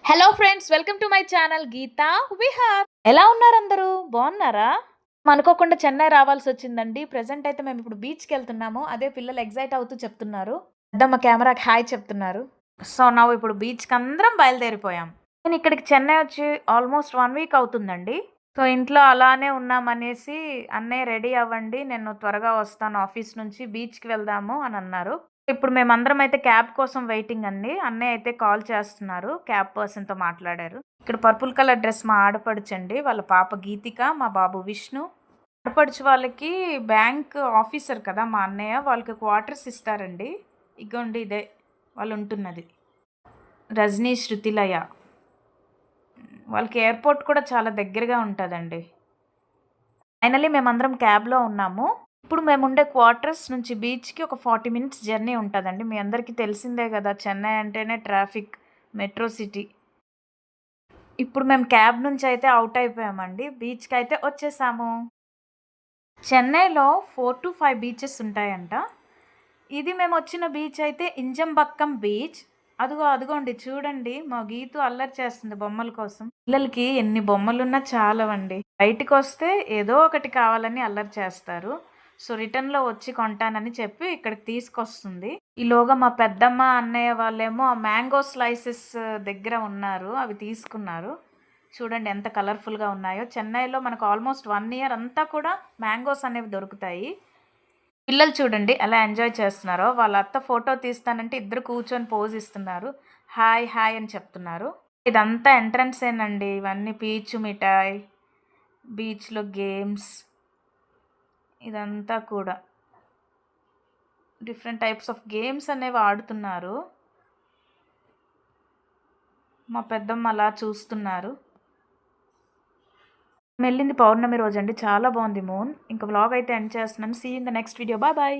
Hello friends, welcome to my channel Geeta Vihar. ఎలా ఉన్నారు అందరూ? బాగున్నారా? అనుకోకుండా చెన్నై రావాల్సొచ్చిందండి. ప్రెజెంట్ అయితే మేము ఇప్పుడు బీచ్‌కి వెళ్తున్నాము. అదే పిల్లలు ఎక్సైట్ అవుతూ చెప్తున్నారు. పెద్దమ్మ కెమెరాకి హాయ్ చెప్తున్నారు. సో, నౌ ఇప్పుడు బీచ్‌కి అందరం బయలుదేరిపోయాం. నేను ఇక్కడికి చెన్నై వచ్చి ఆల్మోస్ట్ 1 వీక్ అవుతుందండి. సో, ఇంట్లో అలానే ఉన్నామనేసి "అన్నయ్య రెడీ అవ్వండి. నేను త్వరగా వస్తాను ఆఫీస్ నుంచి. బీచ్‌కి వెళ్దాము" అని అన్నారు. ఇప్పుడు మేమందరం అయితే క్యాబ్ కోసం వెయిటింగ్ అండి. అన్నయ్య అయితే కాల్ చేస్తున్నారు. క్యాబ్ పర్సన్‌తో మాట్లాడారు. ఇక్కడ పర్పుల్ కలర్ డ్రెస్ మా ఆడపడుచండి. వాళ్ళ పాప గీతిక, మా బాబు విష్ణు. ఆడపడుచు వాళ్ళకి బ్యాంక్ ఆఫీసర్ కదా మా అన్నయ్య. వాళ్ళకి క్వార్టర్స్ ఇస్తారండి. ఇగోండి ఇదే వాళ్ళుంటున్నది. రజనీ శృతిలయ. వాళ్ళకి ఎయిర్‌పోర్ట్ కూడా చాలా దగ్గరగా ఉంటదండి. ఫైనల్లీ మేమందరం క్యాబ్‌లో ఉన్నాము. ఇప్పుడు మేముండే క్వార్టర్స్ నుంచి బీచ్‌కి ఒక 40 మినిట్స్ జర్నీ ఉంటదండి. మీ అందరికీ తెలిసిందే గదా! చెన్నై అంటేనే ట్రాఫిక్, మెట్రో సిటీ. ఇప్పుడు మేము క్యాబ్ నుంచయితే ఔట్ అయిపోయామండి. బీచ్‌కయితే వచ్చేసాము. చెన్నైలో 4-5 బీచెస్ ఉంటాయంట. ఇది మేమొచ్చిన బీచ్ అయితే ఇంజంబక్కం బీచ్. అదిగోండి చూడండి మా గీతు అల్లరి చేస్తుంది బొమ్మల కోసం. పిల్లలకి ఎన్ని బొమ్మలున్నా చాలవండి. బయటికొస్తే ఏదో ఒకటి కావాలని అల్లరి చేస్తారు. సో, రిటర్న్‌లో వచ్చి కొంటానని చెప్పి ఇక్కడికి తీసుకొస్తుంది. ఈలోగా మా పెద్దమ్మ, అన్నయ్య వాళ్ళేమో ఆ మ్యాంగో స్లైసెస్ దగ్గర ఉన్నారు. అవి తీసుకున్నారు. చూడండి ఎంత కలర్‌ఫుల్‌గా ఉన్నాయో. చెన్నైలో మనకు ఆల్మోస్ట్ 1 ఇయర్ అంతా కూడా మ్యాంగోస్ అనేవి దొరుకుతాయి. పిల్లలు చూడండి ఎలా ఎంజాయ్ చేస్తున్నారో. వాళ్ళ అత్త ఫోటో తీస్తానంటే ఇద్దరు కూర్చొని పోజ్ ఇస్తున్నారు. హాయ్, హాయ్ అని చెప్తున్నారు. ఇదంతా ఎంట్రన్సేనండి. ఇవన్నీ పీచు మిఠాయ్, బీచ్‌లో గేమ్స్ ఇదంతా కూడా. డిఫరెంట్ టైప్స్ ఆఫ్ గేమ్స్ అనేవి ఆడుతున్నారు. మా పెద్దమ్మ అలా చూస్తున్నారు. మేమెళ్ళింది పౌర్ణమి రోజండి. చాలా బావుంది మూన్. ఇంక వ్లాగ్ అయితే ఎండ్ చేస్తున్నాను. See you in the next video. Bye bye.